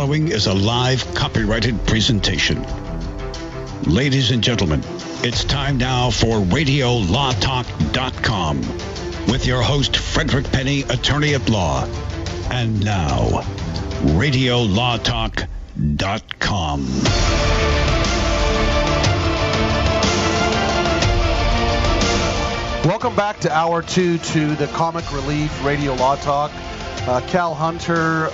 following is a live copyrighted presentation. Ladies and gentlemen, it's time now for RadioLawTalk.com with your host, Frederick Penny, attorney at law. And now, RadioLawTalk.com. Welcome back to Hour 2 to the Comic Relief Radio Law Talk. Cal Hunter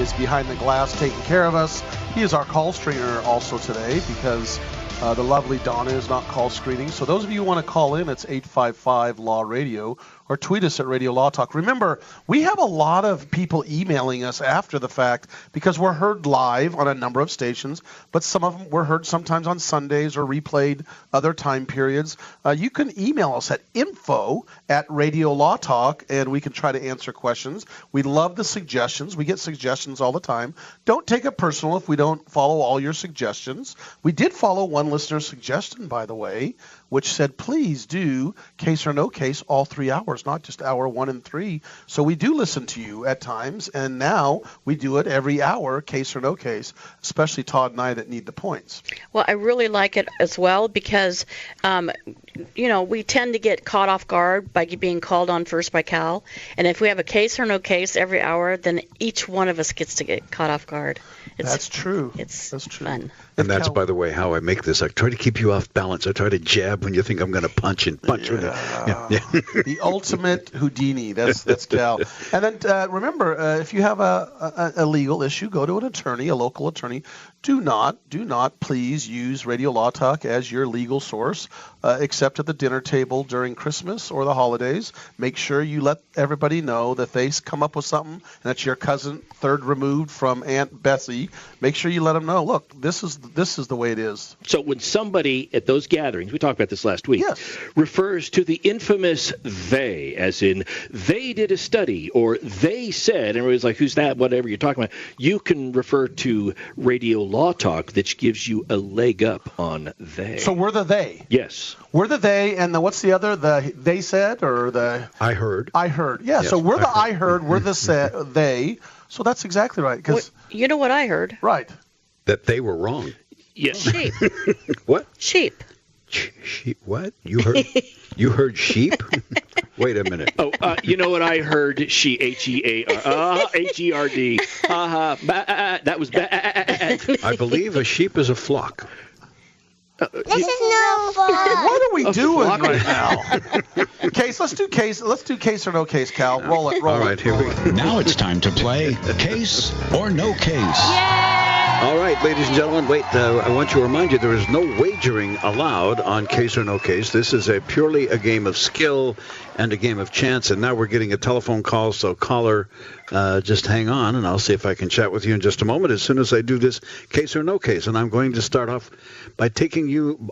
is behind the glass taking care of us. He is our call screener also today because the lovely Donna is not call screening. So those of you who want to call in, it's 855-LAW-RADIO or tweet us at Radio Law Talk. Remember, we have a lot of people emailing us after the fact because we're heard live on a number of stations, but some of them were heard sometimes on Sundays or replayed other time periods. You can email us at info@Radio Law Talk, and we can try to answer questions. We love the suggestions. We get suggestions all the time. Don't take it personal if we don't follow all your suggestions. We did follow one listener's suggestion, by the way, which said, please do case or no case all 3 hours, not just hour 1 and 3. So we do listen to you at times, and now we do it every hour, case or no case, especially Todd and I that need the points. Well, I really like it as well because, we tend to get caught off guard by being called on first by Cal. And if we have a case or no case every hour, then each one of us gets to get caught off guard. That's true. That's true. Fun. And that's, by the way, how I make this. I try to keep you off balance. I try to jab when you think I'm going to punch. Yeah. The ultimate Houdini. That's Cal. And then remember, if you have a legal issue, go to an attorney, a local attorney. Do not please use Radio Law Talk as your legal source, except at the dinner table during Christmas or the holidays. Make sure you let everybody know that they come up with something and that's your cousin, third removed from Aunt Bessie. Make sure you let them know, look, this is the way it is. So when somebody at those gatherings, we talked about this last week, yes, refers to the infamous they, as in they did a study or they said, and everybody's like, who's that, whatever you're talking about, you can refer to Radio Law Talk, that gives you a leg up on they. So we're the they. Yes. We're the they, and what's the other? The they said or the I heard. I heard. Yeah. Yes, so we're the I heard. We're the they. So that's exactly right. Because you know what I heard? Right. That they were wrong. Yes. Sheep. What? Sheep. Sheep? What? You heard? You heard sheep? Wait a minute. Oh, you know what I heard? H-E-A-R. H-E-R-D. That was bad. I believe a sheep is a flock. This is no fun. What are we doing right now? Let's do case or no case, Cal. Roll it. All right, here we go. Now it's time to play Case or No Case. All right, ladies and gentlemen, wait, I want to remind you there is no wagering allowed on Case or No Case. This is purely a game of skill and a game of chance, and now we're getting a telephone call, so caller, just hang on, and I'll see if I can chat with you in just a moment as soon as I do this Case or No Case. And I'm going to start off by taking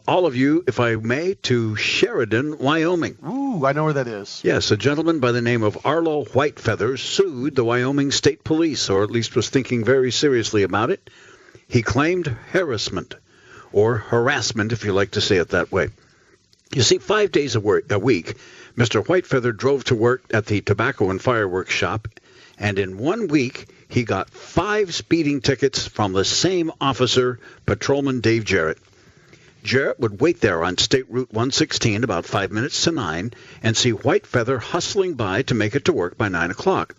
all of you, if I may, to Sheridan, Wyoming. Ooh, I know where that is. Yes, a gentleman by the name of Arlo Whitefeather sued the Wyoming State Police, or at least was thinking very seriously about it. He claimed harassment, or harassment, if you like to say it that way. You see, 5 days a week, Mr. Whitefeather drove to work at the tobacco and fireworks shop, and in 1 week, he got 5 speeding tickets from the same officer, Patrolman Dave Jarrett. Jarrett would wait there on State Route 116 about 5 minutes to 9 and see Whitefeather hustling by to make it to work by 9 o'clock.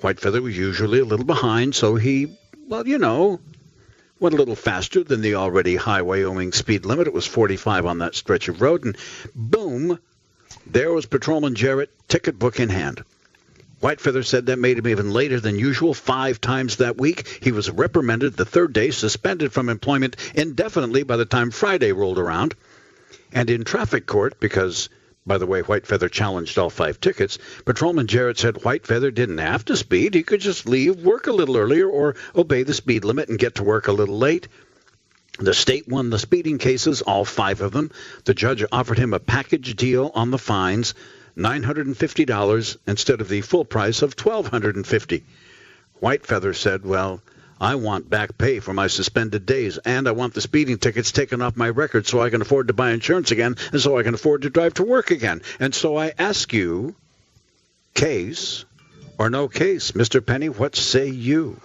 Whitefeather was usually a little behind, so he, went a little faster than the already high Wyoming speed limit. It was 45 on that stretch of road, and boom, there was Patrolman Jarrett, ticket book in hand. Whitefeather said that made him even later than usual, 5 times that week. He was reprimanded the 3rd day, suspended from employment indefinitely by the time Friday rolled around. And in traffic court, because, by the way, Whitefeather challenged all 5 tickets, Patrolman Jarrett said Whitefeather didn't have to speed. He could just leave work a little earlier or obey the speed limit and get to work a little late. The state won the speeding cases, all 5 of them. The judge offered him a package deal on the fines, $950 instead of the full price of $1,250. Whitefeather said, well, I want back pay for my suspended days, and I want the speeding tickets taken off my record so I can afford to buy insurance again, and so I can afford to drive to work again. And so I ask you, case or no case? Mr. Penny, what say you?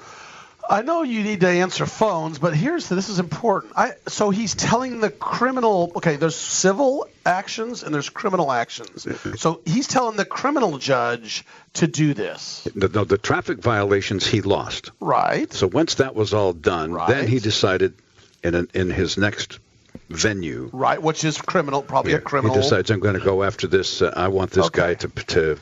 I know you need to answer phones, but this is important. So he's telling the criminal, okay, there's civil actions and there's criminal actions. So he's telling the criminal judge to do this. The traffic violations he lost. Right. So once that was all done, then he decided in his next venue. Right, which is criminal, probably a criminal. He decides, I'm going to go after this. I want this guy to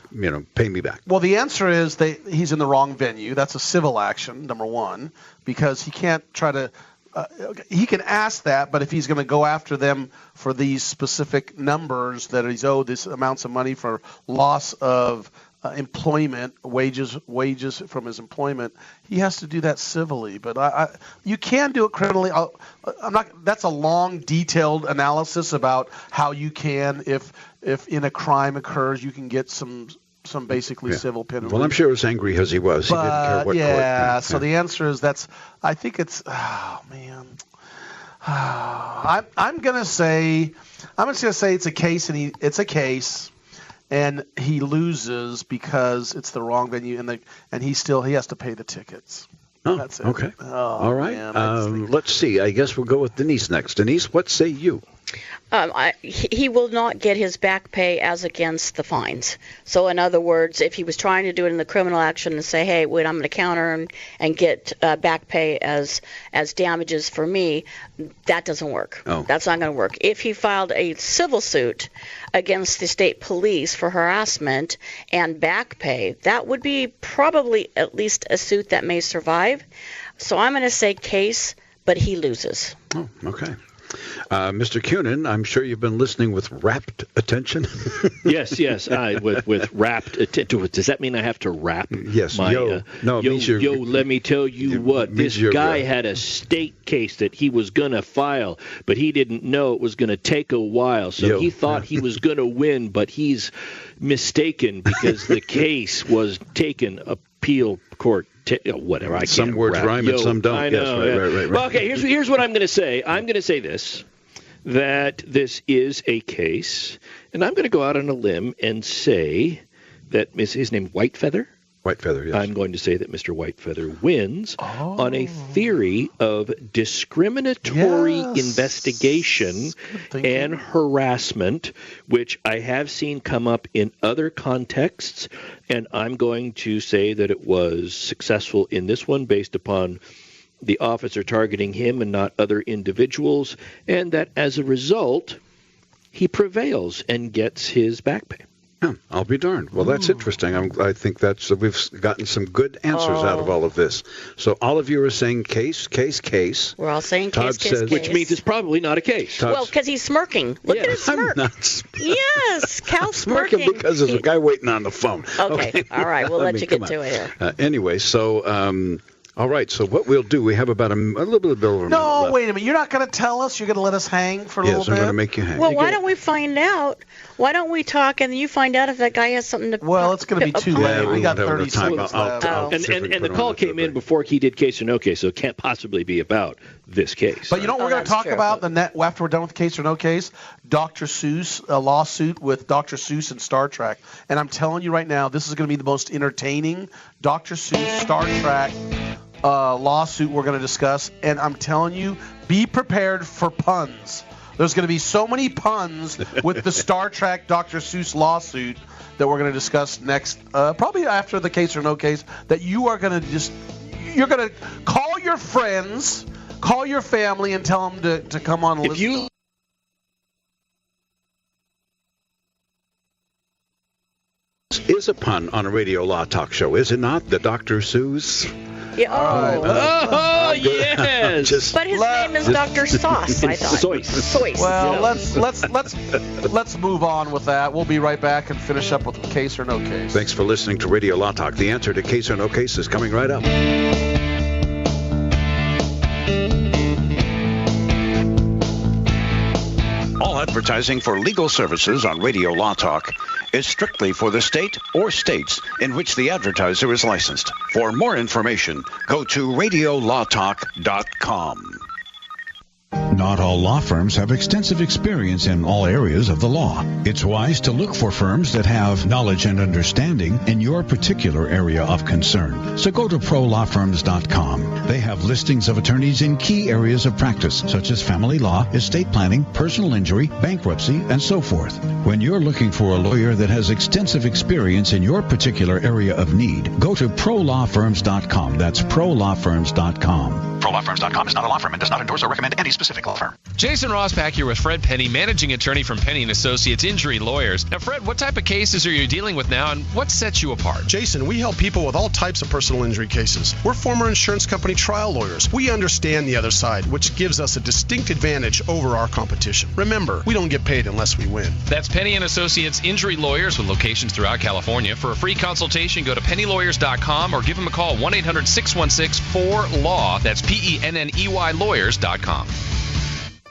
pay me back. Well, the answer is he's in the wrong venue. That's a civil action, number one, because he can't try to he can ask that, but if he's going to go after them for these specific numbers that he's owed this amounts of money for loss of employment, wages from his employment, he has to do that civilly. But you can do it criminally. I'm not. That's a long, detailed analysis about how you can, if in a crime occurs, you can get some basically civil penalty. Well, I'm sure as angry as he was, he didn't care what court. So the answer is I think it's. Oh man. I'm gonna say it's a case, and it's a case. And he loses because it's the wrong venue, and he has to pay the tickets. Oh, that's it. Okay. Oh, all right. Man, let's see. I guess we'll go with Denise next. Denise, what say you? He will not get his back pay as against the fines. So in other words, if he was trying to do it in the criminal action and say, hey, wait, I'm going to counter and get back pay as damages for me, that doesn't work. Oh. That's not going to work. If he filed a civil suit against the state police for harassment and back pay, that would be probably at least a suit that may survive. So I'm going to say case, but he loses. Oh, okay. Mr. Cunin, I'm sure you've been listening with rapt attention. Yes. With rapt attention. Does that mean I have to rap? Yes. My, let me tell you what. This guy had a state case that he was going to file, but he didn't know it was going to take a while. So he thought he was going to win, but he's mistaken because the case was taken appeal court. Whatever. I can't. Some words rhyme and some don't. I know. Yes, right. Well, okay. Here's what I'm going to say. I'm going to say this: that this is a case, and I'm going to go out on a limb and say that his name Whitefeather. Whitefeather, yes. I'm going to say that Mr. Whitefeather wins on a theory of discriminatory investigation and harassment, which I have seen come up in other contexts, and I'm going to say that it was successful in this one based upon the officer targeting him and not other individuals, and that as a result, he prevails and gets his back pay. Yeah, I'll be darned. Well, that's interesting. I think we've gotten some good answers out of all of this. So all of you are saying case. We're all saying Todd case, says, which means it's probably not a case. Well, because he's smirking. Look at his smirk. I'm not Yes, Cal's smirking because there's a guy waiting on the phone. Okay. All right. We'll let you get to it here. Anyway, so... all right, so what we'll do, we have about a little bit over a minute left. Wait a minute. You're not going to tell us? You're going to let us hang for a little bit? Yes, I'm going to make you hang. Well, why don't we find out? Why don't we talk and you find out if that guy has something to... Well, it's going to be too late. We got 30 seconds left. And the call came in before he did case or no case, so it can't possibly be about this case. But you know what we're going to talk about after we're done with case or no case? Dr. Seuss, a lawsuit with Dr. Seuss and Star Trek. And I'm telling you right now, this is going to be the most entertaining Dr. Seuss, Star Trek lawsuit we're going to discuss. And I'm telling you, be prepared for puns. There's going to be so many puns with the Star Trek Dr. Seuss lawsuit that we're going to discuss next, probably after the case or no case, that you are going to you're going to call your friends, call your family, and tell them to come on and listen. Is a pun on a radio law talk show, is it not? The Dr. Seuss? Yeah. Oh, yes. But his name is Dr. Sauce, I thought. Seuss. Well, let's move on with that. We'll be right back and finish up with case or no case. Thanks for listening to Radio Law Talk. The answer to case or no case is coming right up. All advertising for legal services on Radio Law Talk is strictly for the state or states in which the advertiser is licensed. For more information, go to radiolawtalk.com. Not all law firms have extensive experience in all areas of the law. It's wise to look for firms that have knowledge and understanding in your particular area of concern. So go to prolawfirms.com. They have listings of attorneys in key areas of practice, such as family law, estate planning, personal injury, bankruptcy, and so forth. When you're looking for a lawyer that has extensive experience in your particular area of need, go to prolawfirms.com. That's prolawfirms.com. ProLawFirms.com is not a law firm and does not endorse or recommend any specific law firm. Jason Rosbach here with Fred Penny, managing attorney from Penny & Associates Injury Lawyers. Now, Fred, what type of cases are you dealing with now, and what sets you apart? Jason, we help people with all types of personal injury cases. We're former insurance company trial lawyers. We understand the other side, which gives us a distinct advantage over our competition. Remember, we don't get paid unless we win. That's Penny & Associates Injury Lawyers with locations throughout California. For a free consultation, go to pennylawyers.com or give them a call, 1-800-616-4LAW. That's PENNEY lawyers.com.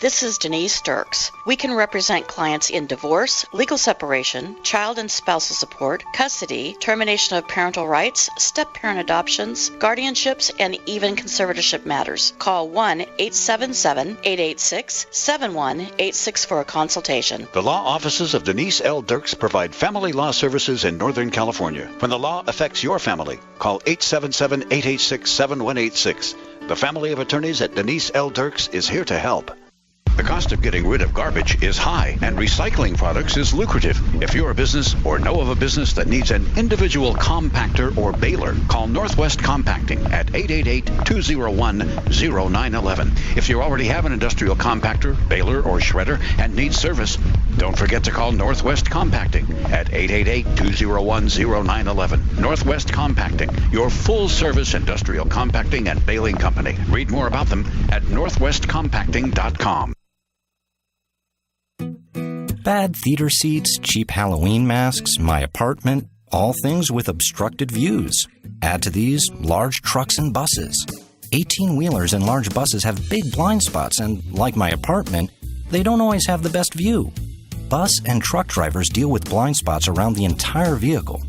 This is Denise Dirks. We can represent clients in divorce, legal separation, child and spousal support, custody, termination of parental rights, step-parent adoptions, guardianships, and even conservatorship matters. Call 1-877-886-7186 for a consultation. The law offices of Denise L. Dirks provide family law services in Northern California. When the law affects your family, call 877-886-7186. The family of attorneys at Denise L. Dirks is here to help. The cost of getting rid of garbage is high, and recycling products is lucrative. If you're a business or know of a business that needs an individual compactor or baler, call Northwest Compacting at 888-201-0911. If you already have an industrial compactor, baler, or shredder and need service, don't forget to call Northwest Compacting at 888-201-0911. Northwest Compacting, your full-service industrial compacting and baling company. Read more about them at northwestcompacting.com. Bad theater seats, cheap Halloween masks, my apartment, all things with obstructed views. Add to these large trucks and buses. 18-wheelers and large buses have big blind spots, and like my apartment, they don't always have the best view. Bus and truck drivers deal with blind spots around the entire vehicle.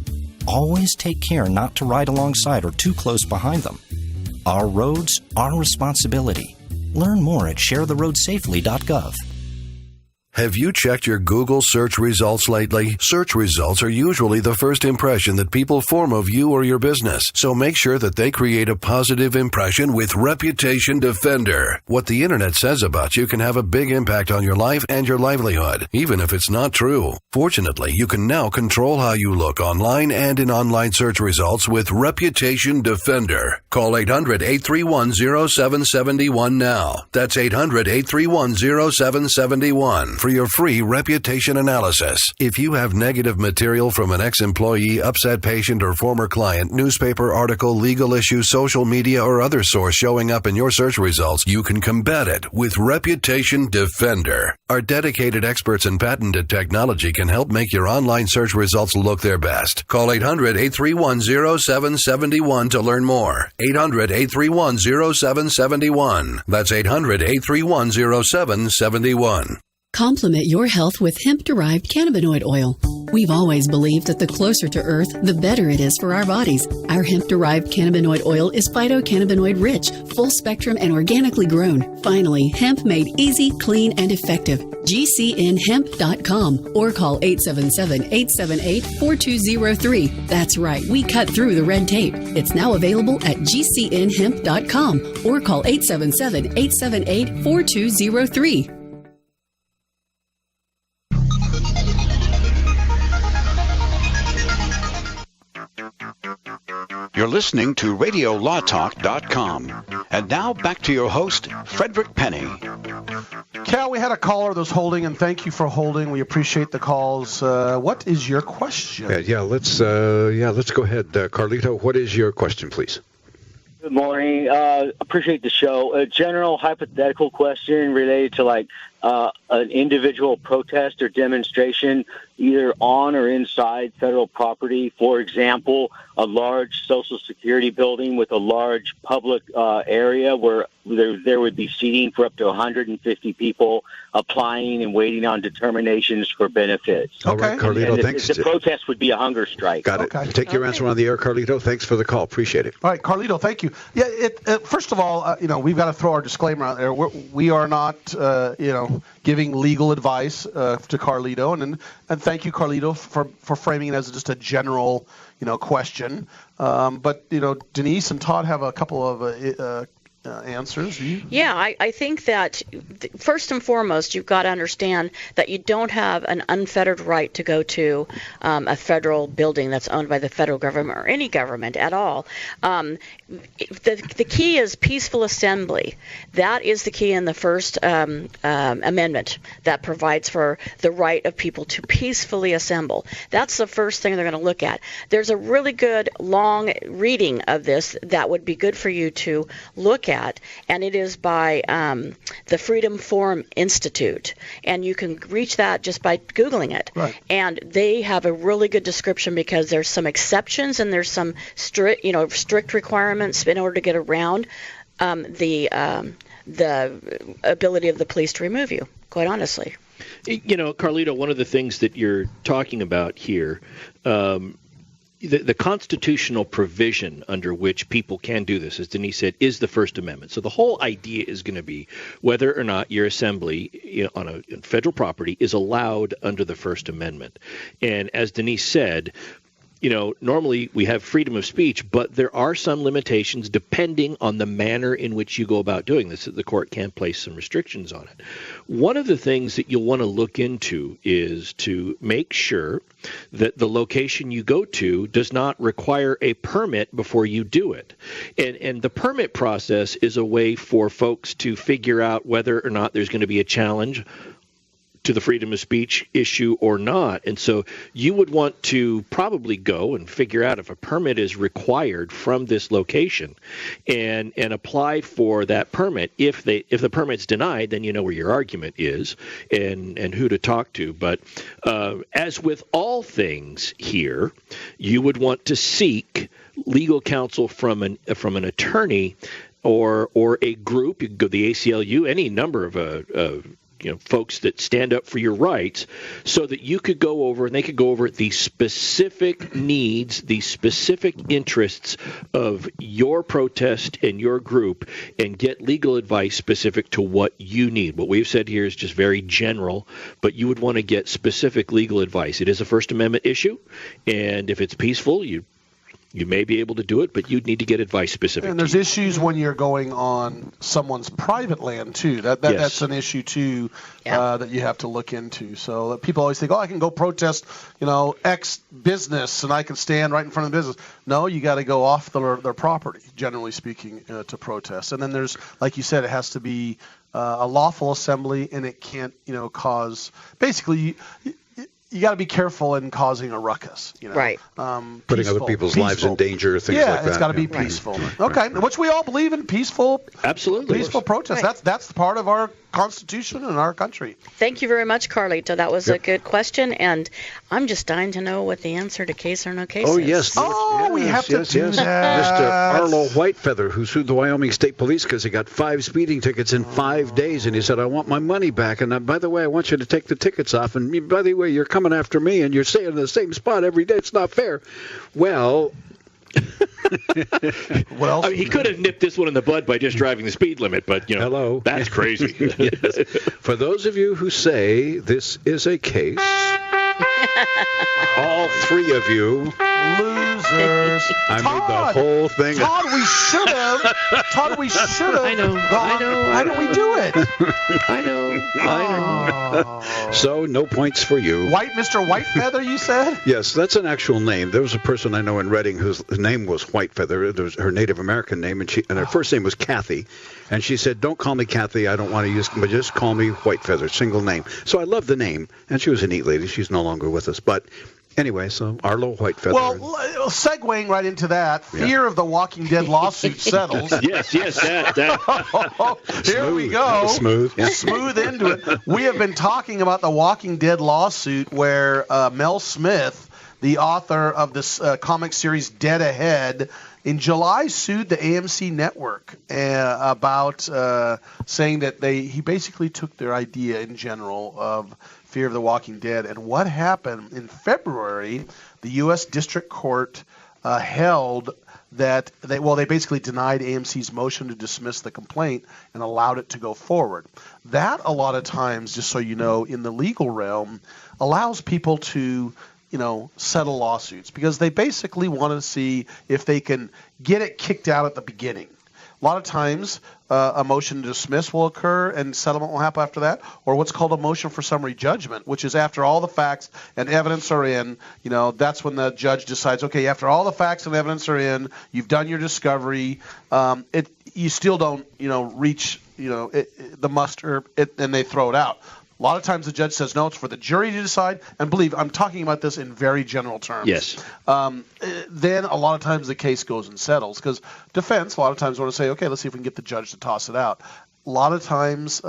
Always take care not to ride alongside or too close behind them. Our roads, our responsibility. Learn more at sharetheroadsafely.gov. Have you checked your Google search results lately? Search results are usually the first impression that people form of you or your business, so make sure that they create a positive impression with Reputation Defender. What the internet says about you can have a big impact on your life and your livelihood, even if it's not true. Fortunately, you can now control how you look online and in online search results with Reputation Defender. Call 800-831-0771 now. That's 800-831-0771. For your free reputation analysis. If you have negative material from an ex-employee, upset patient, or former client, newspaper article, legal issue, social media, or other source showing up in your search results, you can combat it with Reputation Defender. Our dedicated experts in patented technology can help make your online search results look their best. Call 800-831-0771 to learn more. 800-831-0771. That's 800-831-0771. Complement your health with hemp-derived cannabinoid oil. We've always believed that the closer to Earth, the better it is for our bodies. Our hemp-derived cannabinoid oil is phytocannabinoid rich, full spectrum, and organically grown. Finally, hemp made easy, clean, and effective. GCNhemp.com or call 877-878-4203. That's right, we cut through the red tape. It's now available at GCNhemp.com or call 877-878-4203. You're listening to RadioLawTalk.com. And now back to your host, Frederick Penny. Cal, we had a caller that was holding, and thank you for holding. We appreciate the calls. What is your question? Let's go ahead. Carlito, what is your question, please? Good morning. Appreciate the show. A general hypothetical question related to like an individual protest or demonstration either on or inside federal property. For example, a large Social Security building with a large public area where there would be seating for up to 150 people applying and waiting on determinations for benefits. All right, Carlito, and thanks. The protest would be a hunger strike. Got it. Take your answer on the air, Carlito. Thanks for the call. Appreciate it. All right, Carlito, thank you. Yeah, first of all, we've got to throw our disclaimer out there. We are not, giving legal advice to Carlito, and thank you, Carlito, for framing it as just a general, question. But Denise and Todd have a couple of answers. Yeah, I think that first and foremost, you've got to understand that you don't have an unfettered right to go to a federal building that's owned by the federal government or any government at all. The key is peaceful assembly. That is the key in the First Amendment that provides for the right of people to peacefully assemble. That's the first thing they're going to look at. There's a really good long reading of this that would be good for you to look at, and it is by the Freedom Forum Institute, and you can reach that just by Googling it. Right. And they have a really good description because there's some exceptions and there's some strict requirements in order to get around the ability of the police to remove you, quite honestly. Carlito, one of the things that you're talking about here, the constitutional provision under which people can do this, as Denise said, is the First Amendment. So the whole idea is going to be whether or not your assembly on federal property is allowed under the First Amendment. And as Denise said, normally we have freedom of speech, but there are some limitations depending on the manner in which you go about doing this. The court can place some restrictions on it. One of the things that you'll want to look into is to make sure that the location you go to does not require a permit before you do it. And the permit process is a way for folks to figure out whether or not there's going to be a challenge to the freedom of speech issue or not. And so you would want to probably go and figure out if a permit is required from this location and apply for that permit. If the permit's denied, then you know where your argument is and who to talk to. But as with all things here, you would want to seek legal counsel from an attorney or a group. You can go to the ACLU, any number of folks that stand up for your rights, so that you could go over and they could go over the specific needs, the specific interests of your protest and your group and get legal advice specific to what you need. What we've said here is just very general, but you would want to get specific legal advice. It is a First Amendment issue, and if it's peaceful, you may be able to do it, but you'd need to get advice specific. And there's issues when you're going on someone's private land too. That's an issue too that you have to look into. So people always think, I can go protest, X business, and I can stand right in front of the business. No, you got to go off their property, generally speaking, to protest. And then there's, like you said, it has to be a lawful assembly, and it can't, cause basically. You got to be careful in causing a ruckus, Right. Putting other people's lives in danger, things like that. Yeah, it's got to be peaceful. Okay, which we all believe in peaceful. Absolutely. Peaceful protest. Right. That's part of our Constitution and our country. Thank you very much, Carlito. That was a good question, and I'm just dying to know what the answer to case or no case is. Yes. We have to do that. Mr. Arlo Whitefeather, who sued the Wyoming State Police because he got 5 speeding tickets in 5 days, and he said, I want my money back, and by the way, I want you to take the tickets off, and by the way, you're coming after me, and you're staying in the same spot every day. It's not fair. Well... What else? He could have nipped this one in the bud by just driving the speed limit, but hello, that's crazy. Yes. For those of you who say this is a case, all 3 of you losers. I made the whole thing. Todd, we should have. I know. Why didn't we do it? I know. So no points for you. Mr. Whitefeather, you said? Yes, that's an actual name. There was a person I know in Reading whose name was Whitefeather. It was her Native American name, and her first name was Kathy. And she said, don't call me Kathy. I don't want to use, but just call me Whitefeather, single name. So I love the name. And she was a neat lady. She's no longer with us. But Anyway, so Arlo Whitefeather. Well, segueing right into that, fear of the Walking Dead lawsuit settles. Yes, that. Here we go. Smooth. Yeah. Smooth into it. We have been talking about the Walking Dead lawsuit where Mel Smith, the author of this comic series Dead Ahead, in July sued the AMC network about saying that he basically took their idea in general of Fear of the Walking Dead. And what happened in February, the U.S. District Court held that they basically denied AMC's motion to dismiss the complaint and allowed it to go forward. That, a lot of times, just so you know, in the legal realm, allows people to settle lawsuits because they basically want to see if they can get it kicked out at the beginning. A lot of times, a motion to dismiss will occur and settlement will happen after that, or what's called a motion for summary judgment, which is after all the facts and evidence are in, that's when the judge decides, okay, after all the facts and evidence are in, you've done your discovery, you still don't, reach, the muster, and they throw it out. A lot of times the judge says, no, it's for the jury to decide. And believe, I'm talking about this in very general terms. Yes. Then a lot of times the case goes and settles because defense a lot of times want to say, okay, let's see if we can get the judge to toss it out. A lot of times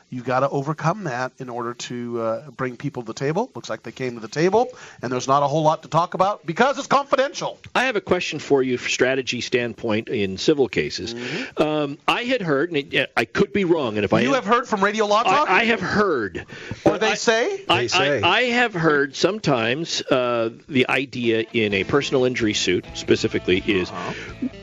you've got to overcome that in order to bring people to the table. Looks like they came to the table, and there's not a whole lot to talk about because it's confidential. I have a question for you from strategy standpoint in civil cases. Mm-hmm. I had heard, and I could be wrong, and if you have heard from Radio Law Talk? I have heard. Or they say? I have heard sometimes the idea in a personal injury suit specifically is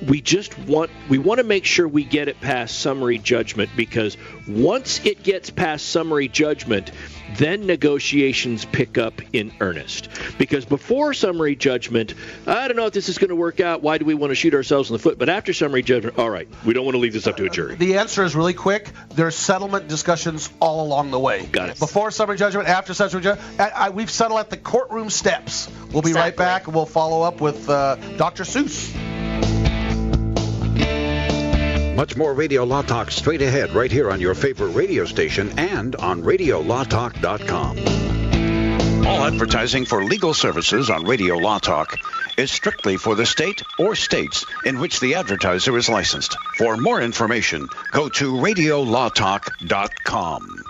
we want to make sure we get it past summary judgment, because once it gets past summary judgment, then negotiations pick up in earnest. Because before summary judgment, I don't know if this is going to work out. Why do we want to shoot ourselves in the foot? But after summary judgment, all right, we don't want to leave this up to a jury. The answer is really quick. There's settlement discussions all along the way. Got it. Before summary judgment, after summary judgment. We've settled at the courtroom steps. We'll be right back, and we'll follow up with Dr. Seuss. Much more Radio Law Talk straight ahead right here on your favorite radio station and on radiolawtalk.com. All advertising for legal services on Radio Law Talk is strictly for the state or states in which the advertiser is licensed. For more information, go to radiolawtalk.com.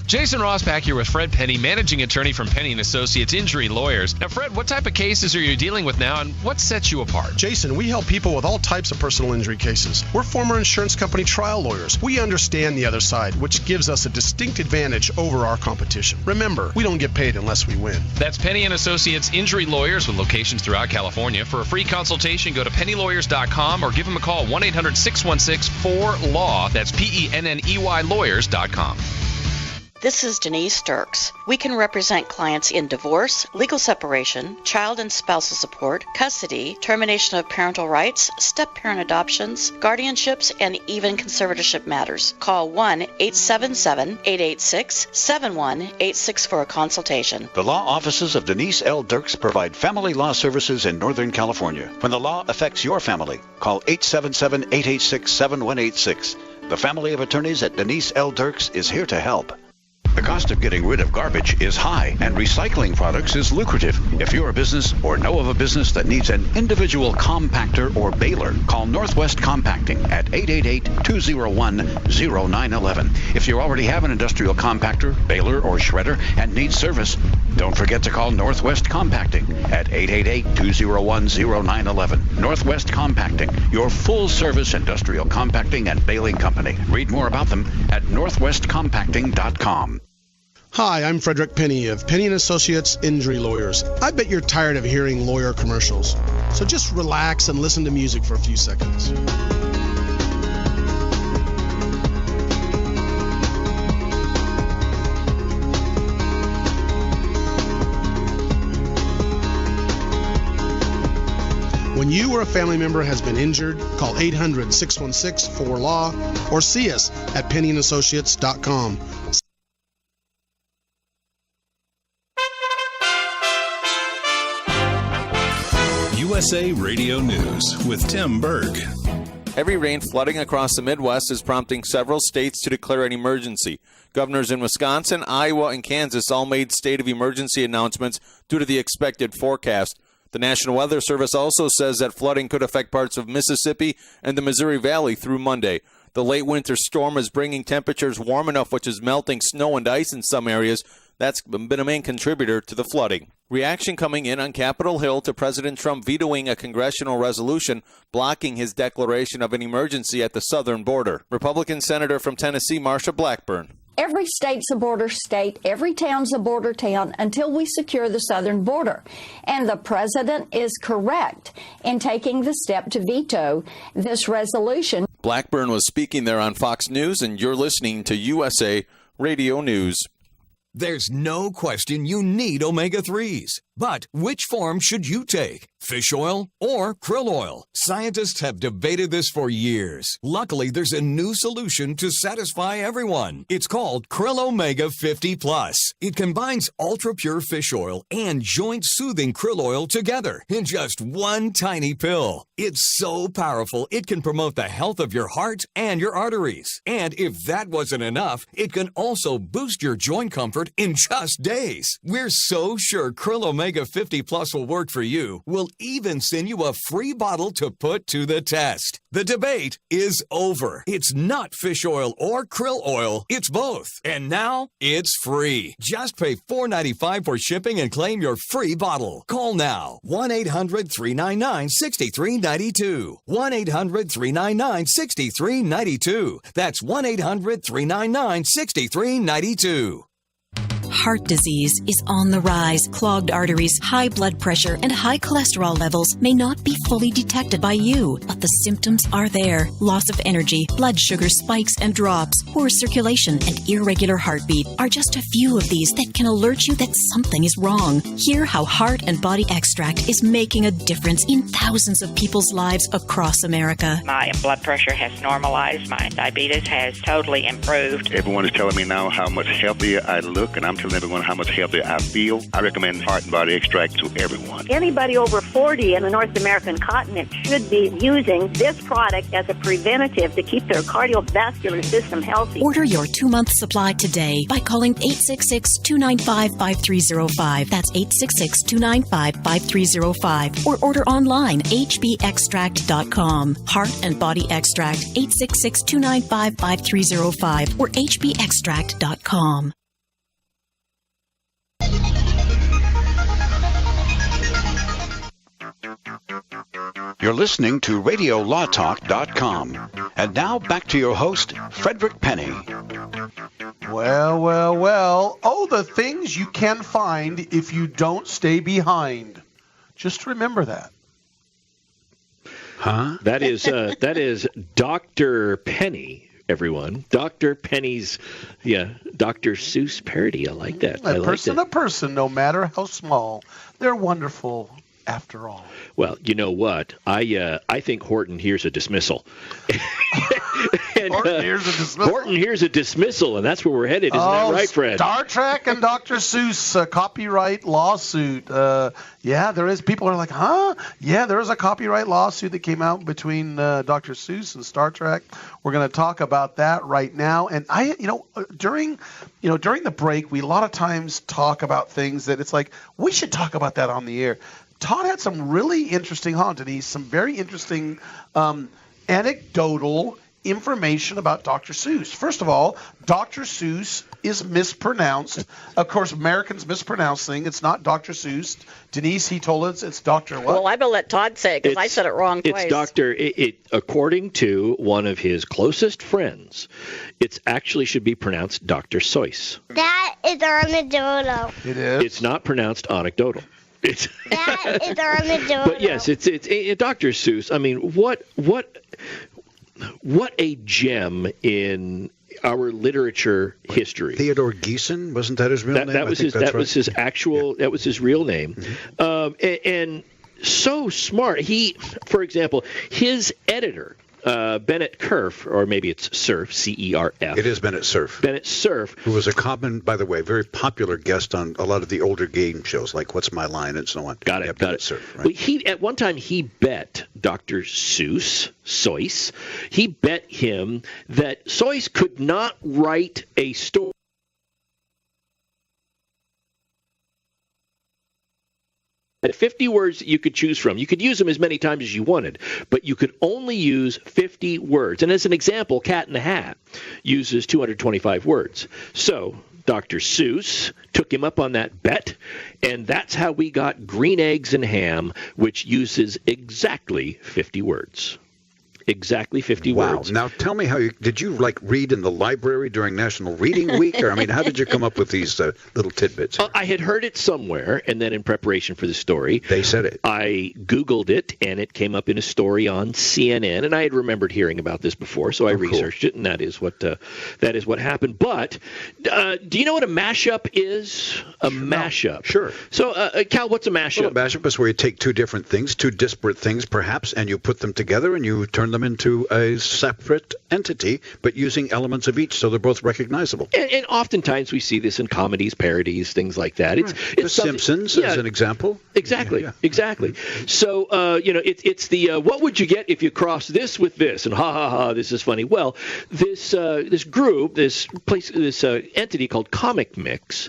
Jason Rosbach here with Fred Penny, managing attorney from Penny & Associates Injury Lawyers. Now, Fred, what type of cases are you dealing with now, and what sets you apart? Jason, we help people with all types of personal injury cases. We're former insurance company trial lawyers. We understand the other side, which gives us a distinct advantage over our competition. Remember, we don't get paid unless we win. That's Penny & Associates Injury Lawyers with locations throughout California. For a free consultation, go to pennylawyers.com or give them a call, 1-800-616-4LAW. That's PENNEY lawyers.com. This is Denise Dirks. We can represent clients in divorce, legal separation, child and spousal support, custody, termination of parental rights, step-parent adoptions, guardianships, and even conservatorship matters. Call 1-877-886-7186 for a consultation. The law offices of Denise L. Dirks provide family law services in Northern California. When the law affects your family, call 877-886-7186. The family of attorneys at Denise L. Dirks is here to help. The cost of getting rid of garbage is high, and recycling products is lucrative. If you're a business or know of a business that needs an individual compactor or baler, call Northwest Compacting at 888-201-0911. If you already have an industrial compactor, baler, or shredder and need service, don't forget to call Northwest Compacting at 888-201-0911. Northwest Compacting, your full-service industrial compacting and baling company. Read more about them at northwestcompacting.com. Hi, I'm Frederick Penny of Penny & Associates Injury Lawyers. I bet you're tired of hearing lawyer commercials, so just relax and listen to music for a few seconds. When you or a family member has been injured, call 800-616-4LAW or see us at PennyandAssociates.com. USA Radio News with Tim Berg. Heavy rain flooding across the Midwest is prompting several states to declare an emergency. Governors in Wisconsin, Iowa, and Kansas all made state of emergency announcements due to the expected forecast. The National Weather Service also says that flooding could affect parts of Mississippi and the Missouri Valley through Monday. The late winter storm is bringing temperatures warm enough, which is melting snow and ice in some areas. That's been a main contributor to the flooding. Reaction coming in on Capitol Hill to President Trump vetoing a congressional resolution blocking his declaration of an emergency at the southern border. Republican Senator from Tennessee, Marsha Blackburn. Every state's a border state. Every town's a border town until we secure the southern border. And the president is correct in taking the step to veto this resolution. Blackburn was speaking there on Fox News, and you're listening to USA Radio News. There's no question you need omega-3s. But which form should you take? Fish oil or krill oil? Scientists have debated this for years. Luckily, there's a new solution to satisfy everyone. It's called Krill Omega 50 Plus. It combines ultra-pure fish oil and joint-soothing krill oil together in just one tiny pill. It's so powerful, it can promote the health of your heart and your arteries. And if that wasn't enough, it can also boost your joint comfort in just days. We're so sure Krill Omega 50 Plus will work for you. We'll even send you a free bottle to put to the test. The debate is over. It's not fish oil or krill oil. It's both. And now it's free. Just pay $4.95 for shipping and claim your free bottle. Call now. 1-800-399-6392. 1-800-399-6392. That's 1-800-399-6392. Heart disease is on the rise. Clogged arteries, high blood pressure, and high cholesterol levels may not be fully detected by you, but the symptoms are there. Loss of energy, blood sugar spikes and drops, poor circulation, and irregular heartbeat are just a few of these that can alert you that something is wrong. Hear how Heart and Body Extract is making a difference in thousands of people's lives across America. My blood pressure has normalized. My diabetes has totally improved. Everyone is telling me now how much healthier I look, and I'm telling everyone how much healthier I feel. I recommend Heart and Body Extract to everyone. Anybody over 40 in the North American continent should be using this product as a preventative to keep their cardiovascular system healthy. Order your 2-month supply today by calling 866-295-5305. That's 866-295-5305. Or order online, hbextract.com. Heart and Body Extract, 866-295-5305 or hbextract.com. You're listening to RadioLawTalk.com. And now back to your host, Frederick Penny. Well. Oh, the things you can find if you don't stay behind. Just remember that. Huh? That is Dr. Penny, everyone. Dr. Penny's, Dr. Seuss parody. I like that. A person, no matter how small, they're wonderful after all. Well, you know what? I think Horton hears a dismissal. Horton hears a dismissal. Horton hears a dismissal, and that's where we're headed. Isn't that right, Fred? Star Trek and Dr. Seuss copyright lawsuit. There is. People are like, huh? Yeah, there is a copyright lawsuit that came out between Dr. Seuss and Star Trek. We're going to talk about that right now. And during the break, we a lot of times talk about things that it's like we should talk about that on the air. Todd had some really interesting, Denise, some very interesting anecdotal information about Dr. Seuss. First of all, Dr. Seuss is mispronounced. Of course, Americans mispronounce things. It's not Dr. Seuss. Denise, he told us it's Dr. what? Well, I'm going to let Todd say it because I said it wrong twice. It's Dr. According to one of his closest friends, it actually should be pronounced Dr. Seuss. That is anecdotal. It is? It's not pronounced anecdotal. That is anecdotal. But yes, it's Dr. Seuss. I mean, what a gem in our literature history. Theodore Geeson, wasn't that his real name? That was his real name. Mm-hmm. And so smart. For example, his editor Bennett Cerf, or maybe it's Cerf, C-E-R-F. It is Bennett Cerf. Bennett Cerf. Who was a common, by the way, very popular guest on a lot of the older game shows, like What's My Line and so on. Got it. Cerf, right? Well, at one time, he bet Dr. Seuss, he bet him that Seuss could not write a story at 50 words that you could choose from. You could use them as many times as you wanted, but you could only use 50 words. And as an example, Cat in the Hat uses 225 words. So Dr. Seuss took him up on that bet, and that's how we got Green Eggs and Ham, which uses exactly 50 words. Exactly 50 words. Now tell me did you read in the library during National Reading Week? Or how did you come up with these little tidbits? I had heard it somewhere, and then in preparation for the story, they said it. I Googled it, and it came up in a story on CNN, and I had remembered hearing about this before, so I researched it, and that is what happened. But do you know what a mashup is? Mashup. Sure. So, Cal, what's a mashup? Well, a mashup is where you take two different things, two disparate things perhaps, and you put them together and you turn them into a separate entity, but using elements of each so they're both recognizable. And oftentimes we see this in comedies, parodies, things like that. It's The Simpsons as an example. Exactly, exactly. So, it's the what would you get if you cross this with this? And ha ha ha, this is funny. Well, this group, this entity called Comic Mix,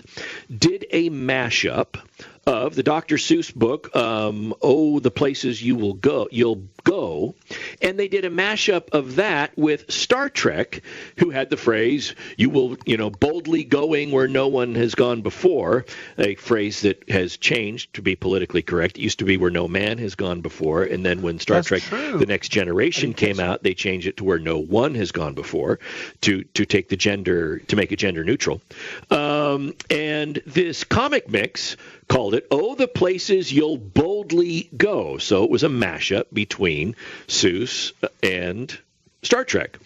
did a mashup of the Dr. Seuss book, The Places You'll Go, and they did a mashup of that with Star Trek, who had the phrase, you will, boldly going where no one has gone before, a phrase that has changed to be politically correct. It used to be where no man has gone before, and then when Star Trek The Next Generation came out, they changed it to where no one has gone before to take the gender, to make it gender neutral. And this Comic Mix called it, The Places You'll Boldly Go. So it was a mashup between Seuss and Star Trek.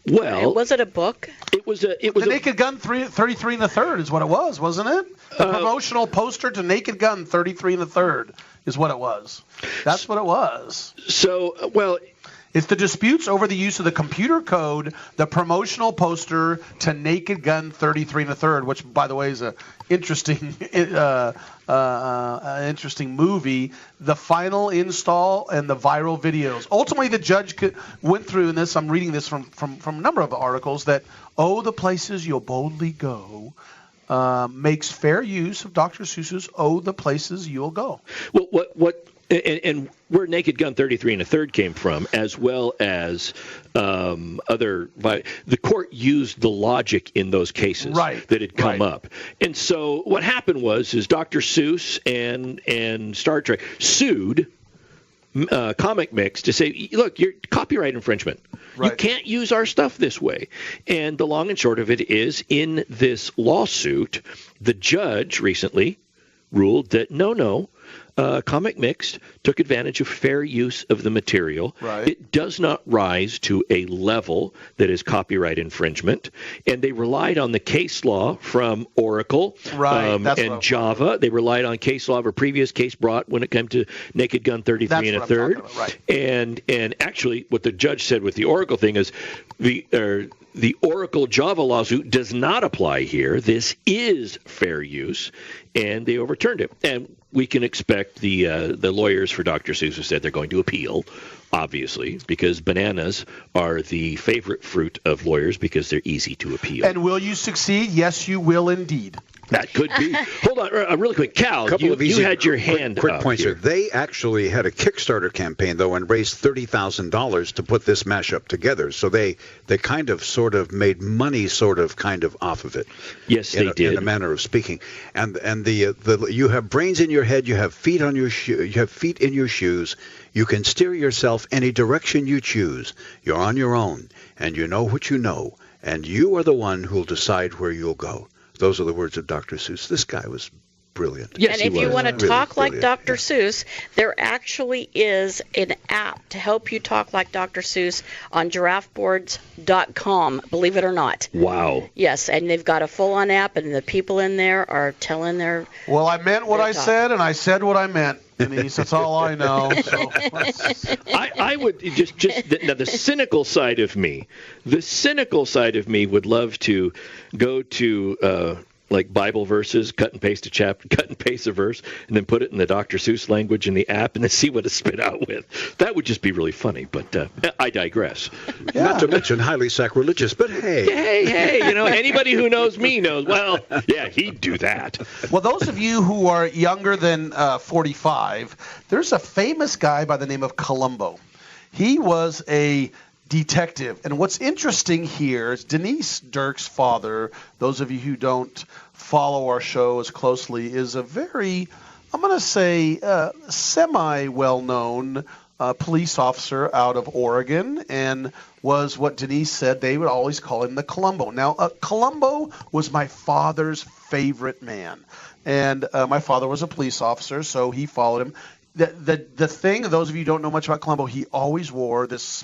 Well, was it a book? It was The Naked Gun 33 1/3 is what it was, wasn't it? The promotional poster to Naked Gun 33 1/3 is what it was. That's what it was. So, well, it's the disputes over the use of the computer code, the promotional poster to Naked Gun 33 1/3, which, by the way, is a interesting movie. The final install and the viral videos. Ultimately, the judge went through, and this I'm reading this from a number of articles, that The Places You'll Boldly Go makes fair use of Dr. Seuss's The Places You'll Go. Well, what and where Naked Gun 33 1/3 came from, as well as the court used the logic in those cases that had come up. And so what happened was Dr. Seuss and Star Trek sued Comic Mix to say, look, you're copyright infringement. You can't use our stuff this way. And the long and short of it is, in this lawsuit, the judge recently ruled that no, Comic Mix took advantage of fair use of the material. It does not rise to a level that is copyright infringement. And they relied on the case law from Oracle and Java. They relied on case law of a previous case brought when it came to Naked Gun 33 1/3. And actually, what the judge said with the Oracle thing is the Oracle Java lawsuit does not apply here. This is fair use, and they overturned it. And we can expect the lawyers for Dr. Seuss have said they're going to appeal, obviously, because bananas are the favorite fruit of lawyers because they're easy to appeal. And will you succeed? Yes, you will indeed. That could be. Hold on, really quick. Cal, you had your hand quick up points here. They actually had a Kickstarter campaign, though, and raised $30,000 to put this mashup together. So they kind of sort of made money kind of off of it. Yes, they did. In a manner of speaking. And you have brains in your head, you have feet on your you have feet in your shoes. You can steer yourself any direction you choose. You're on your own, and you know what you know, and you are the one who'll decide where you'll go. Those are the words of Dr. Seuss. This guy was brilliant. Yes, and if you want to talk like Dr. Seuss, there actually is an app to help you talk like Dr. Seuss on giraffeboards.com, believe it or not. Wow. Yes, and they've got a full-on app, and the people in there are telling their... Well, I meant what I said, and I said what I meant. Denise, that's all I know. So I would just now the cynical side of me would love to go to like Bible verses, cut and paste a chapter, cut and paste a verse, and then put it in the Dr. Seuss language in the app, and then see what it spit out with. That would just be really funny. But I digress. Yeah. Not to mention highly sacrilegious. But hey, anybody who knows me knows. Well, yeah, he'd do that. Well, those of you who are younger than 45, there's a famous guy by the name of Columbo. He was a detective. And what's interesting here is Denise Dirk's father, those of you who don't follow our show as closely, is a very, I'm going to say, semi-well-known police officer out of Oregon, and was what Denise said, they would always call him the Columbo. Now, Columbo was my father's favorite man. And my father was a police officer, so he followed him. The thing, those of you who don't know much about Columbo, he always wore this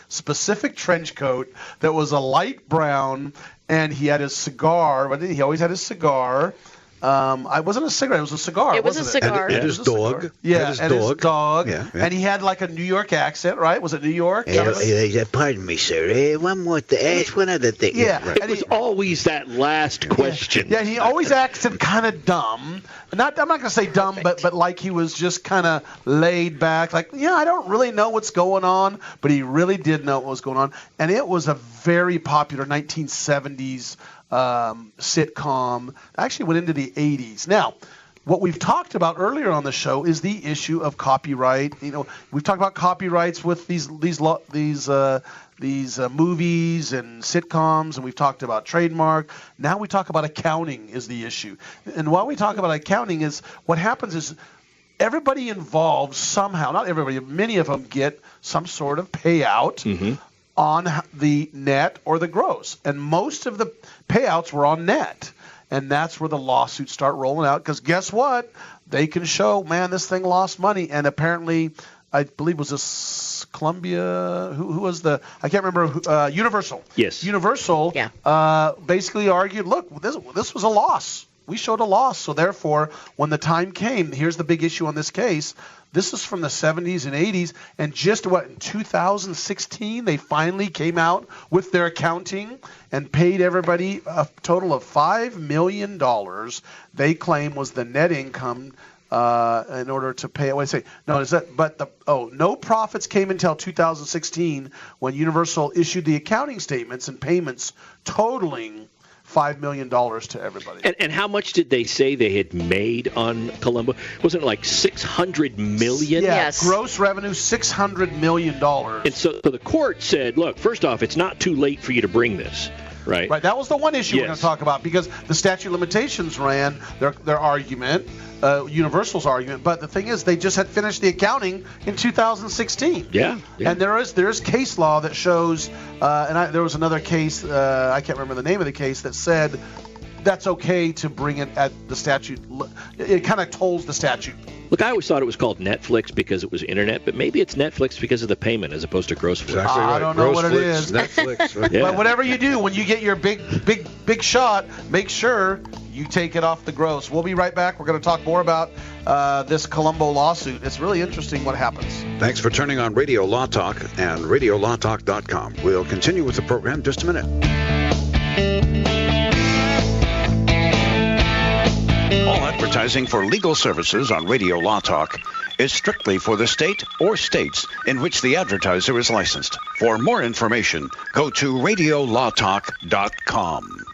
specific trench coat that was a light brown, and he had his cigar. But he always had his cigar. I wasn't a cigarette; it was a cigar. It was a cigar. And his dog. Yeah, his dog. Yeah. And he had like a New York accent, right? Was it New York? Pardon me, sir. One more thing. One other thing. Yeah. Right. It was always that last question. Yeah, he always acted kind of dumb. I'm not going to say dumb, but like he was just kind of laid back. Like, I don't really know what's going on, but he really did know what was going on. And it was a very popular 1970s sitcom. Actually went into the 80s. Now, what we've talked about earlier on the show is the issue of copyright. We've talked about copyrights with these movies and sitcoms, and we've talked about trademark. Now we talk about accounting is the issue. And while we talk about accounting, is what happens is everybody involved somehow, not everybody, many of them get some sort of payout on the net or the gross. And most of the payouts were on net. And that's where the lawsuits start rolling out, because guess what? They can show, man, this thing lost money. And apparently, I believe was this Columbia, who was the, I can't remember, Universal. Yes. Universal basically argued, look, this was a loss. We showed a loss. So therefore, when the time came, here's the big issue on this case. This is from the 70s and 80s, and just in 2016, they finally came out with their accounting and paid everybody a total of $5 million they claim was the net income in order to pay. No profits came until 2016 when Universal issued the accounting statements and payments totaling $5 million to everybody. And how much did they say they had made on Columbo? Wasn't it like $600 million? Yeah, yes. Gross revenue, $600 million. And so the court said, look, first off, it's not too late for you to bring this. Right. That was the one issue we're going to talk about, because the statute of limitations ran their argument, Universal's argument. But the thing is, they just had finished the accounting in 2016. Yeah. And there is case law that shows, there was another case, I can't remember the name of the case, that said that's okay to bring it at the statute. It kind of tolls the statute. Look, I always thought it was called Netflix because it was internet, but maybe it's Netflix because of the payment as opposed to gross flicks. Exactly right. I don't know gross what it is. Netflix. Right? Yeah. But whatever you do, when you get your big shot, make sure you take it off the gross. We'll be right back. We're going to talk more about this Columbo lawsuit. It's really interesting what happens. Thanks for turning on Radio Law Talk and RadioLawTalk.com. We'll continue with the program in just a minute. All advertising for legal services on Radio Law Talk is strictly for the state or states in which the advertiser is licensed. For more information, go to RadioLawTalk.com.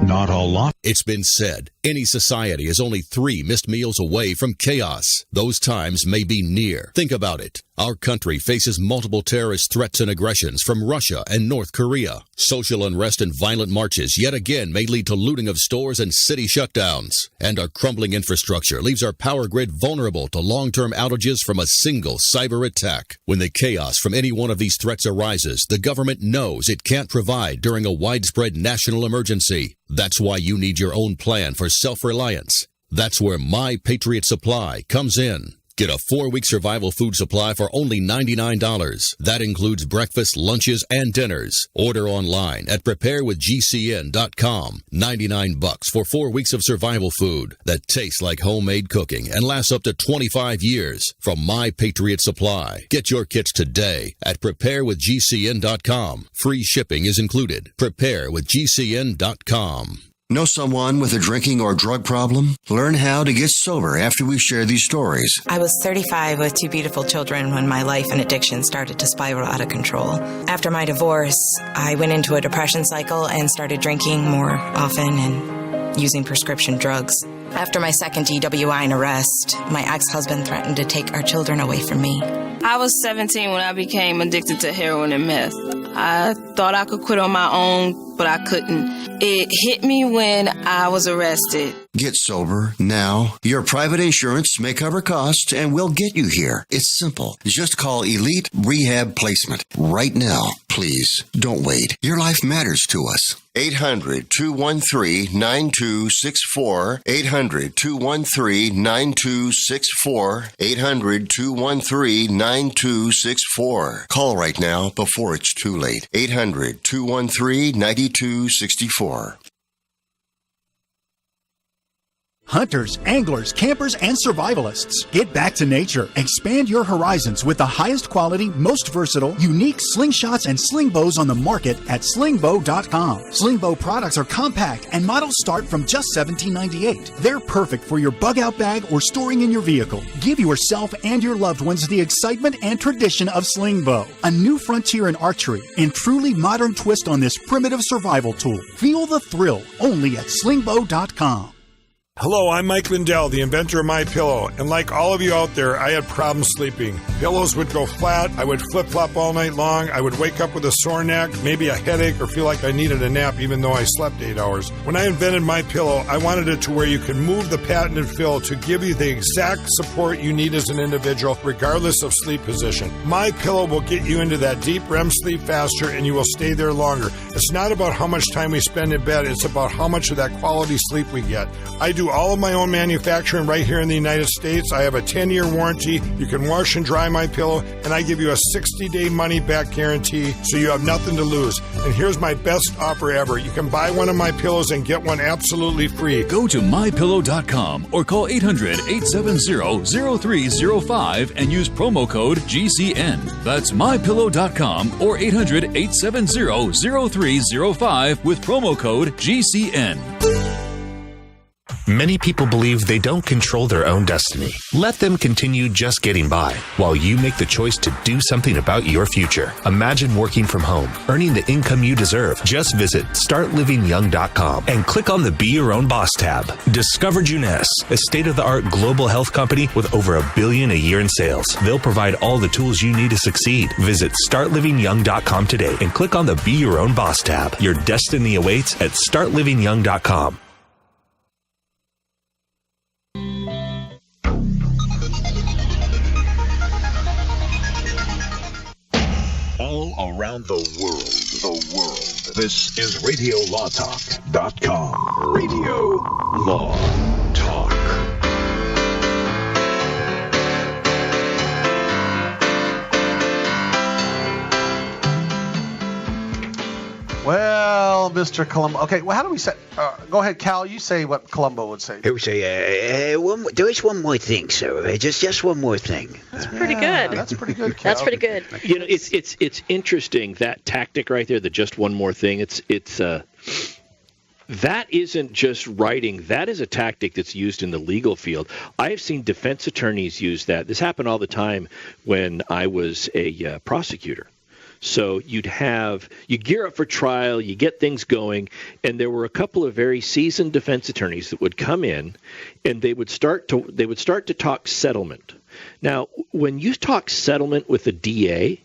Not all law. It's been said, any society is only 3 missed meals away from chaos. Those times may be near. Think about it. Our country faces multiple terrorist threats and aggressions from Russia and North Korea. Social unrest and violent marches yet again may lead to looting of stores and city shutdowns. And our crumbling infrastructure leaves our power grid vulnerable to long-term outages from a single cyber attack. When the chaos from any one of these threats arises, the government knows it can't provide during a widespread national emergency. That's why you need your own plan for self-reliance. That's where My Patriot Supply comes in. Get a 4-week survival food supply for only $99. That includes breakfast, lunches, and dinners. Order online at preparewithgcn.com. $99 for 4 weeks of survival food that tastes like homemade cooking and lasts up to 25 years from My Patriot Supply. Get your kits today at preparewithgcn.com. Free shipping is included. Preparewithgcn.com. Know someone with a drinking or drug problem? Learn how to get sober after we share these stories. I was 35 with 2 beautiful children when my life and addiction started to spiral out of control. After my divorce, I went into a depression cycle and started drinking more often and using prescription drugs. After my second DWI and arrest, my ex-husband threatened to take our children away from me. I was 17 when I became addicted to heroin and meth. I thought I could quit on my own, but I couldn't. It hit me when I was arrested. Get sober now. Your private insurance may cover costs and we'll get you here. It's simple. Just call Elite Rehab Placement right now. Please, don't wait. Your life matters to us. 800-213-9264. 800-213-9264. 800-213-9264. Call right now before it's too late. 800-213-9264. Hunters, anglers, campers, and survivalists. Get back to nature. Expand your horizons with the highest quality, most versatile, unique slingshots and sling bows on the market at slingbow.com. Sling bow products are compact and models start from just $17.98. They're perfect for your bug out bag or storing in your vehicle. Give yourself and your loved ones the excitement and tradition of sling bow. A new frontier in archery and truly modern twist on this primitive survival tool. Feel the thrill only at slingbow.com. Hello, I'm Mike Lindell, the inventor of MyPillow, and like all of you out there, I had problems sleeping. Pillows would go flat, I would flip-flop all night long, I would wake up with a sore neck, maybe a headache, or feel like I needed a nap even though I slept 8 hours. When I invented MyPillow, I wanted it to where you can move the patented fill to give you the exact support you need as an individual, regardless of sleep position. MyPillow will get you into that deep REM sleep faster, and you will stay there longer. It's not about how much time we spend in bed, it's about how much of that quality sleep we get. I do all of my own manufacturing right here in the United States. I have a 10-year warranty. You can wash and dry my pillow, and I give you a 60-day money-back guarantee, so you have nothing to lose. And here's my best offer ever. You can buy one of my pillows and get one absolutely free. Go to mypillow.com or call 800-870-0305 and use promo code GCN. That's mypillow.com or 800-870-0305 with promo code GCN. Many people believe they don't control their own destiny. Let them continue just getting by while you make the choice to do something about your future. Imagine working from home, earning the income you deserve. Just visit startlivingyoung.com and click on the Be Your Own Boss tab. Discover Juness, a state-of-the-art global health company with over $1 billion a year in sales. They'll provide all the tools you need to succeed. Visit startlivingyoung.com today and click on the Be Your Own Boss tab. Your destiny awaits at startlivingyoung.com. All around the world. This is RadioLawTalk.com. Radio Law Talk. Well, Mr. Columbo. Okay, well, how do we say? Go ahead, Cal. You say what Columbo would say. He would say, there is one more thing, sir. Just one more thing. That's pretty good. That's pretty good, Cal. That's pretty good. You know, it's interesting, that tactic right there, the just one more thing. It's that isn't just writing. That is a tactic that's used in the legal field. I have seen defense attorneys use that. This happened all the time when I was a prosecutor. So you gear up for trial, you get things going, and there were a couple of very seasoned defense attorneys that would come in, and they would start to talk settlement. Now, when you talk settlement with a DA,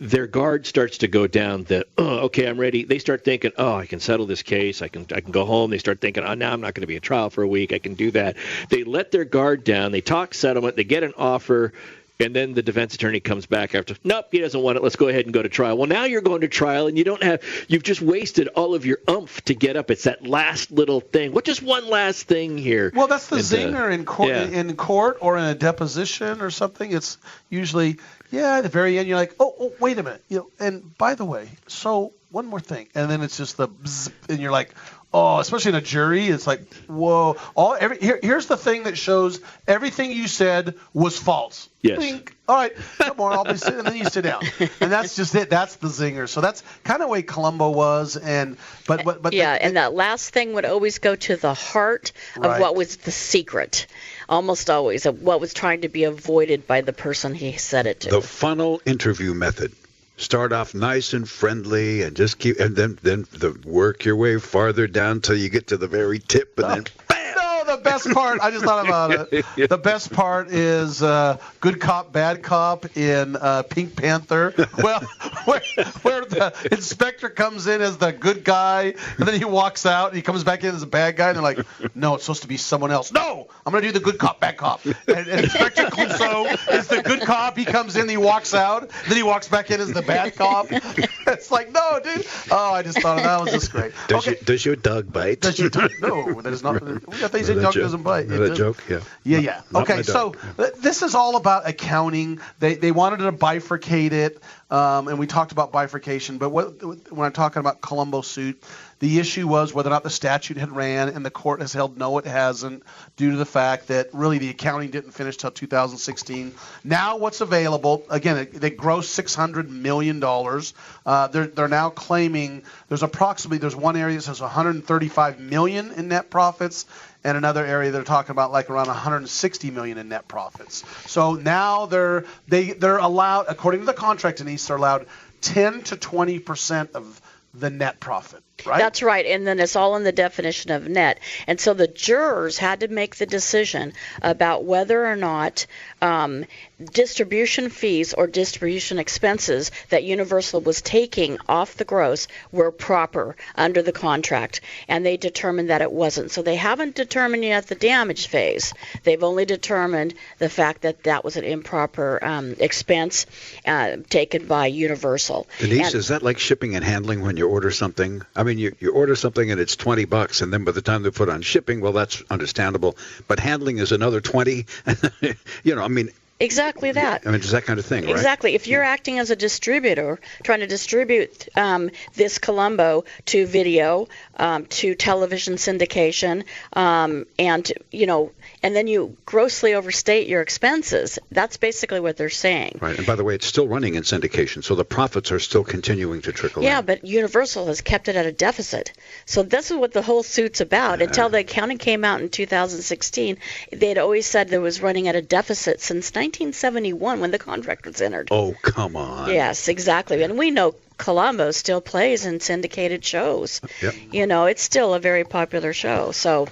their guard starts to go down. Okay, I'm ready. They start thinking, I can settle this case. I can go home. They start thinking, now I'm not going to be in trial for a week. I can do that. They let their guard down. They talk settlement. They get an offer. And then the defense attorney comes back after, nope, he doesn't want it. Let's go ahead and go to trial. Well, now you're going to trial, and you've just wasted all of your oomph to get up. It's that last little thing. What? Just one last thing here. Well, that's the zinger in court, in court or in a deposition or something. It's usually, at the very end, you're like, oh, wait a minute. And by the way, so one more thing. And then it's just the bzz, and you're like, oh, especially in a jury, it's like, whoa. Here's the thing that shows everything you said was false. Yes. Think, all right, come on, I'll be sitting, and then you sit down. And that's just it. That's the zinger. So that's kind of the way Columbo was. But that last thing would always go to the heart of what was the secret. Almost always, of what was trying to be avoided by the person he said it to. The funnel interview method. Start off nice and friendly, and just keep, and then work your way farther down till you get to the very tip, and then bam. No, the best part, I just thought about it. The best part is good cop, bad cop in Pink Panther. Well, where the inspector comes in as the good guy, and then he walks out, and he comes back in as a bad guy, and they're like, no, it's supposed to be someone else. No, I'm going to do the good cop, bad cop. And Inspector Clouseau is the good cop. He comes in, he walks out, then he walks back in as the bad cop. It's like, no, dude. Oh, I just thought that was just great. Does your dog bite? Does your dog? No, that is not. They say dog doesn't bite. Is that a joke? Yeah. Yeah. Okay, so this is all about accounting. They wanted to bifurcate it, and we talked about bifurcation. But when I'm talking about Columbo suit, the issue was whether or not the statute had ran, and the court has held no, it hasn't, due to the fact that really the accounting didn't finish till 2016. Now what's available, again, they grossed $600 million. They're now claiming there's one area that says $135 million in net profits, and another area they're talking about like around $160 million in net profits. So now they're allowed, according to the contract, Denise, they're allowed 10 to 20% of the net profit. Right? That's right, and then it's all in the definition of net. And so the jurors had to make the decision about whether or not distribution fees or distribution expenses that Universal was taking off the gross were proper under the contract, and they determined that it wasn't. So they haven't determined yet the damage phase. They've only determined the fact that that was an improper expense taken by Universal. Denise, is that like shipping and handling when you order something? I mean, you order something and it's $20, and then by the time they put on shipping, well, that's understandable. But handling is another $20. Exactly that. I mean, it's that kind of thing, right? Exactly. If you're acting as a distributor, trying to distribute this Columbo to video, to television syndication, and then you grossly overstate your expenses, that's basically what they're saying. Right. And by the way, it's still running in syndication, so the profits are still continuing to trickle in. Yeah, but Universal has kept it at a deficit. So this is what the whole suit's about. Until the accounting came out in 2016, they'd always said there was running at a deficit since 1971 when the contract was entered. Oh, come on. Yes, exactly. And we know Columbo still plays in syndicated shows. Yep. It's still a very popular show. So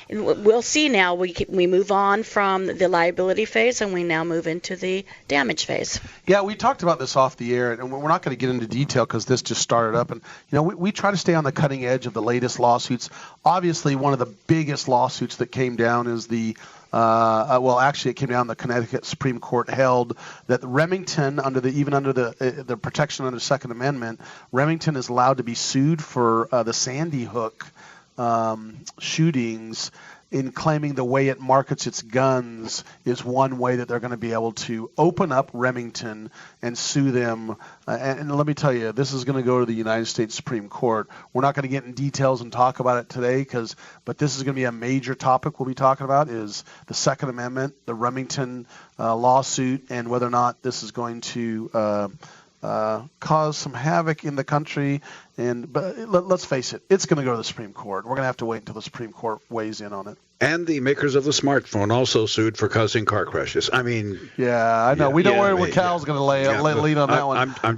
we'll see now. We move on from the liability phase, and we now move into the damage phase. Yeah, we talked about this off the air, and we're not going to get into detail because this just started up. And we try to stay on the cutting edge of the latest lawsuits. Obviously, one of the biggest lawsuits that came down is it came down. The Connecticut Supreme Court held that Remington, under the protection under the Second Amendment, Remington is allowed to be sued for the Sandy Hook shootings, in claiming the way it markets its guns is one way that they're going to be able to open up Remington and sue them. And let me tell you, this is going to go to the United States Supreme Court. We're not going to get in details and talk about it today, but this is going to be a major topic we'll be talking about, is the Second Amendment, the Remington lawsuit, and whether or not this is going to cause some havoc in the country. But let's face it, it's going to go to the Supreme Court. We're going to have to wait until the Supreme Court weighs in on it. And the makers of the smartphone also sued for causing car crashes. I mean, yeah, I know. We know where Cal's going to lead on that one. I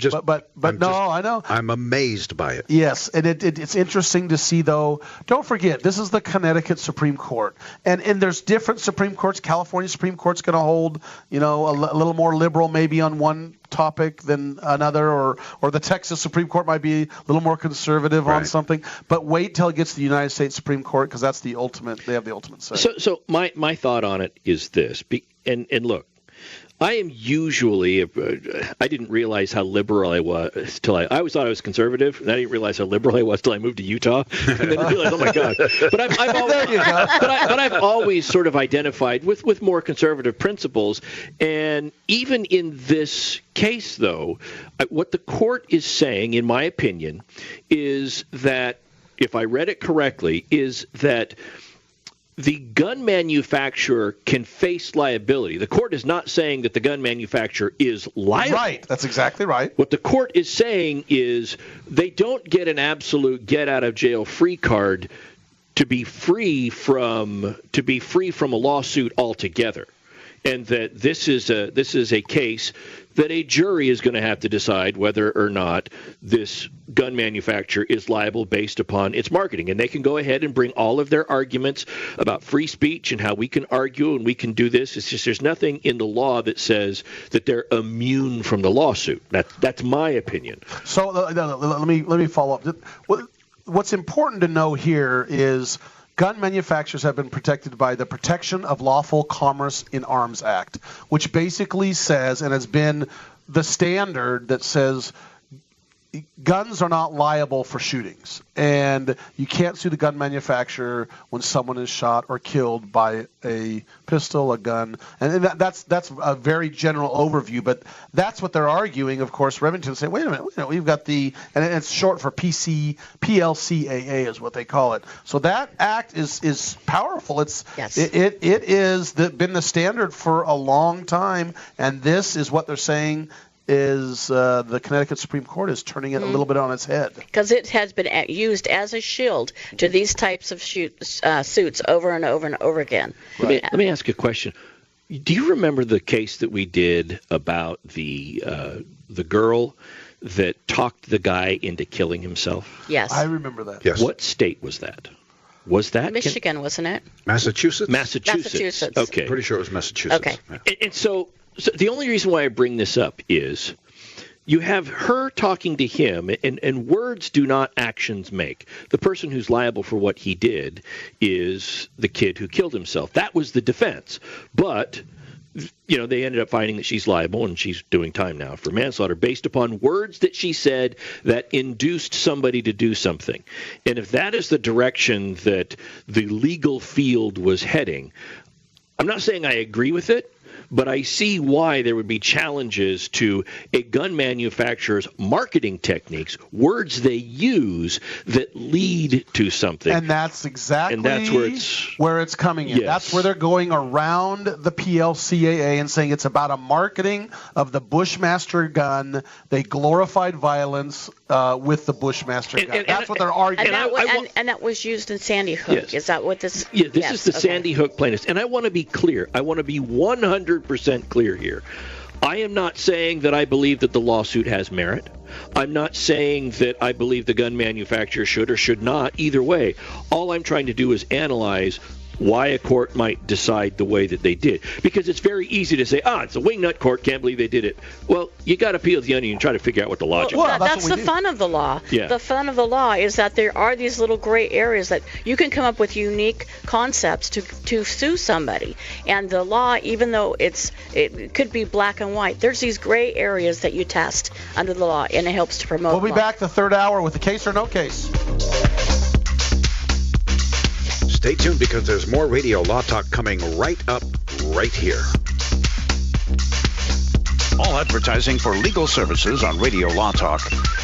know. I'm amazed by it. Yes, and it's interesting to see, though. Don't forget, this is the Connecticut Supreme Court, and there's different Supreme Courts. California Supreme Court's going to hold, a little more liberal maybe on one topic than another, or the Texas Supreme Court might be a little more conservative on something. But wait till it gets to the United States Supreme Court, because that's the ultimate. They have the ultimate say. So my thought on it is this, and look, I am usually, I didn't realize how liberal I was till I always thought I was conservative, and I didn't realize how liberal I was till I moved to Utah, and then realized, oh my God. But I've always sort of identified with more conservative principles, and even in this case, though, what the court is saying, in my opinion, is that, if I read it correctly, is that the gun manufacturer can face liability. The court is not saying that the gun manufacturer is liable. Right. That's exactly right. What the court is saying is they don't get an absolute get-out-of-jail-free card to be free from a lawsuit altogether, and that this is a case that a jury is going to have to decide whether or not this gun manufacturer is liable based upon its marketing. And they can go ahead and bring all of their arguments about free speech and how we can argue and we can do this. It's just there's nothing in the law that says that they're immune from the lawsuit. That's my opinion. So let me follow up. What's important to know here is gun manufacturers have been protected by the Protection of Lawful Commerce in Arms Act, which basically says, and has been the standard that says, guns are not liable for shootings, and you can't sue the gun manufacturer when someone is shot or killed by a pistol, a gun, and that's a very general overview. But that's what they're arguing. Of course, Remington say, wait a minute, we've got and it's short for PLCAA is what they call it. So that act is powerful. It is been the standard for a long time, and this is what they're saying. Is the Connecticut Supreme Court is turning it a little bit on its head. Because it has been used as a shield to these types of suits over and over and over again. Right. Let me ask you a question. Do you remember the case that we did about the girl that talked the guy into killing himself? Yes. I remember that. Yes. What state was that? Was that Michigan, wasn't it? Massachusetts? Massachusetts. Okay. Pretty sure it was Massachusetts. Okay. Yeah. And so the only reason why I bring this up is you have her talking to him, and words do not actions make. The person who's liable for what he did is the kid who killed himself. That was the defense. But they ended up finding that she's liable, and she's doing time now for manslaughter based upon words that she said that induced somebody to do something. And if that is the direction that the legal field was heading, I'm not saying I agree with it, but I see why there would be challenges to a gun manufacturer's marketing techniques, words they use that lead to something. And that's exactly where it's coming in. Yes. That's where they're going around the PLCAA and saying it's about a marketing of the Bushmaster gun. They glorified violence with the Bushmaster gun. That's what they're arguing. And that was used in Sandy Hook. Yes. Is that what this? Yeah, this is the Sandy Hook plaintiffs. And I want to be clear. I want to be 100% clear here. I am not saying that I believe that the lawsuit has merit. I'm not saying that I believe the gun manufacturer should or should not. Either way, all I'm trying to do is analyze why a court might decide the way that they did. Because it's very easy to say, it's a wingnut court, can't believe they did it. Well, you got to peel the onion and try to figure out what the logic is. That's the fun of the law. Yeah. The fun of the law is that there are these little gray areas that you can come up with unique concepts to sue somebody. And the law, even though it could be black and white, there's these gray areas that you test under the law, and it helps to promote We'll be back the third hour with the case or no case. Stay tuned because there's more Radio Law Talk coming right up, right here. All advertising for legal services on Radio Law Talk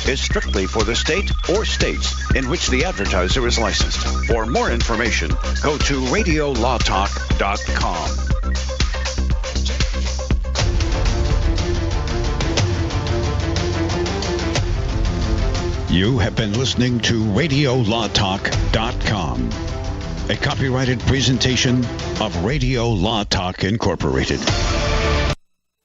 is strictly for the state or states in which the advertiser is licensed. For more information, go to radiolawtalk.com. You have been listening to radiolawtalk.com, a copyrighted presentation of Radio Law Talk Incorporated.